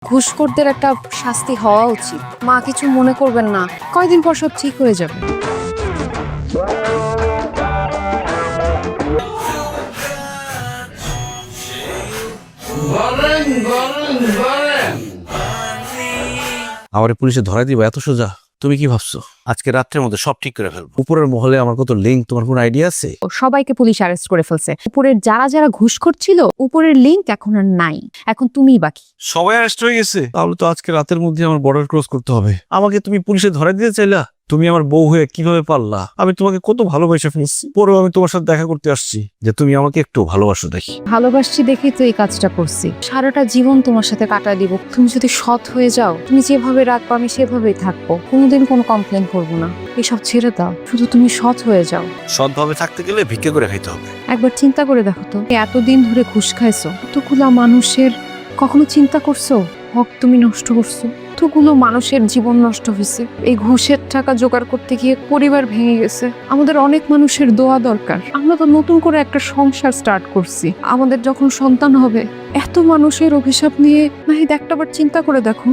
ঘুষখোরদের একটা শাস্তি হওয়া উচিত। মা কিছু মনে করবেন না, কয়দিন পর সব ঠিক হয়ে যাবে। আমার পুলিশে ধরাই দিবা এত সোজা? তুমি কি ভাবছো আজকে রাত্রের মধ্যে সব ঠিক করে ফেলবো? উপরের মহলে আমার কত লিঙ্ক, তোমার কোনো আইডিয়া আছে? সবাইকে পুলিশ অ্যারেস্ট করে ফেলছে। উপরের যারা যারা ঘুষখোর ছিল, উপরের লিংক এখন আর নাই। এখন তুমিই বাকি। সবাই অ্যারেস্ট হয়ে গেছে? তাহলে তো আজকে রাতের মধ্যে আমার বর্ডার ক্রস করতে হবে। আমাকে তুমি পুলিশে ধরাই দিতে চাইলা? তুমি আমার বউ হয়ে কিভাবে পারলা? আমি তোমাকে কত ভালোবেসে ফেলছি, পরেও আমি তোমার সাথে দেখা করতে আসছি যে তুমি আমাকে একটু ভালোবাসো দেখি। ভালোবাসছি দেখেই তো এই কাজটা করছি। সারাটা জীবন তোমার সাথে কাটা দিব। তুমি যদি সৎ হয়ে যাও, তুমি যেভাবে রাখবো আমি সেভাবেই থাকবো। কোনোদিন কোনো কমপ্লেন করবো না। এসব ছেড়ে দাও, শুধু তুমি সৎ হয়ে যাও। সৎভাবে থাকতে গেলে ভিক্ষা করে খাইতে হবে। একবার চিন্তা করে দেখো তো, এতদিন ধরে ঘুষ খাইছো, এতগুলা মানুষের কখনো চিন্তা করছো হক তুমি নষ্ট করছো? এতগুলো মানুষের জীবন নষ্ট হয়েছে এই ঘুষের টাকা জোগাড় করতে গিয়ে। পরিবার ভেঙে গেছে। আমাদের অনেক মানুষের দোয়া দরকার। আমরা তো নতুন করে একটা সংসার স্টার্ট করছি। আমাদের যখন সন্তান হবে, এত মানুষের অভিশাপ নিয়ে নাহিদ একটাবার চিন্তা করে দেখো,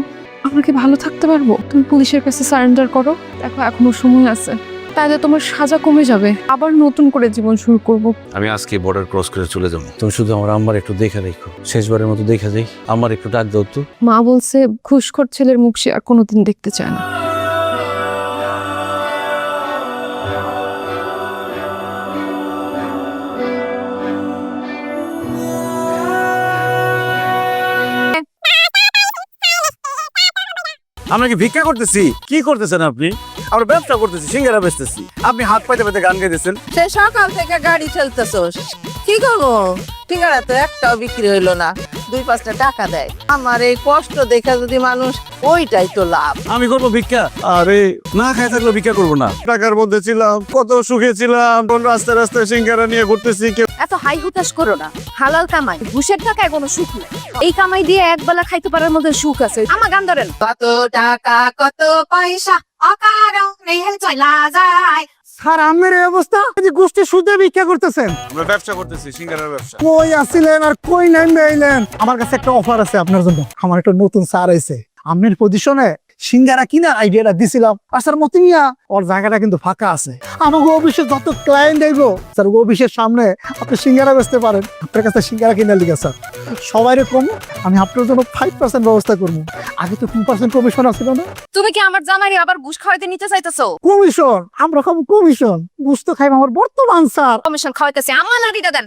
আমরা কি ভালো থাকতে পারবো? তুমি পুলিশের কাছে সারেন্ডার করো, দেখো এখনো সময় আছে। তাহলে তোমার সাজা কমে যাবে, আবার নতুন করে জীবন শুরু করব। আমি আজকে বর্ডার ক্রস করে চলে যাবো। তুমি শুধু আমার আম্মার একটু দেখে রেখো, শেষবারের মতো দেখা যাই। আমার একটু ডাক দাও তো। মা বলছে ঘুষখোর ছেলের মুখ সে আর কোনোদিন দেখতে চায় না। আমরা কি ভিক্ষা করতেছি? কি করতেছেন আপনি? আমরা ব্যবসা করতেছি, সিঙ্গারা বেচতেছি। আপনি হাত পাইতে পাইতে গান গাইতেছেন। সে সকাল থেকে গাড়ি ঠেলতেছস, কি করবো? ঠিকানা তো একটাও বিক্রি হইলো না। 2-5টা টাকা দেয়। আমার এই কষ্ট দেখে যদি মানুষ, ওইটাই তো লাভ। আমি করবো ভিক্ষা? আরে না খাই থাকলে ভিক্ষা করবো না। টাকার মধ্যে ছিলাম, কত সুখে ছিলাম, কোন রাস্তায় রাস্তায় সিঙ্গারা নিয়ে ঘুরতেছি। এত হাই হুতাশ করো না। হালাল কামাই, ঘুষের টাকায় কোনো সুখ নেই। এই কামাই দিয়ে একবেলা খাইতে পারার মধ্যে সুখ আছে। আমার গান ধরেন। কত টাকা কত পয়সা অকারণে চলা যায়। স্যার আমের এই অবস্থা, যে গোষ্ঠী সুদে ভিক্ষা করতেছেন। আমরা ব্যবসা করতেছি, সিঙ্গারার ব্যবসা। কই আসিলেন আর কই নামবে আইলেন? আমার কাছে একটা অফার আছে আপনার জন্য। আমার একটা নতুন স্যার আইছে, আমের পজিশনে সিঙ্গারা কিনা আইডিয়াটা দিছিলাম। আর স্যার মতি মিয়া, ওর জায়গাটা কিন্তু ফাঁকা আছে। আমাকে অফিসে যত ক্লায়েন্ট আইব, স্যার অফিসের সামনে আপনি সিঙ্গারা বেচতে পারেন। আপনার কাছে সিঙ্গারা কিনার লিখে স্যার সবাইরে কম, আমি আপনার জন্য 5% ব্যবস্থা করবো। আগে তো 2% কমিশন আছিল না? তুমি কি আমার জামাইরে আবার ঘুষ খাওয়াইতে নিতে চাইতেছো? কমিশন? আমরা খাবো কমিশন? বুঝতে খাইব আমার বর্তমান স্যার। কমিশন খাওয়াইতেছে, আমার নারীটা দেন।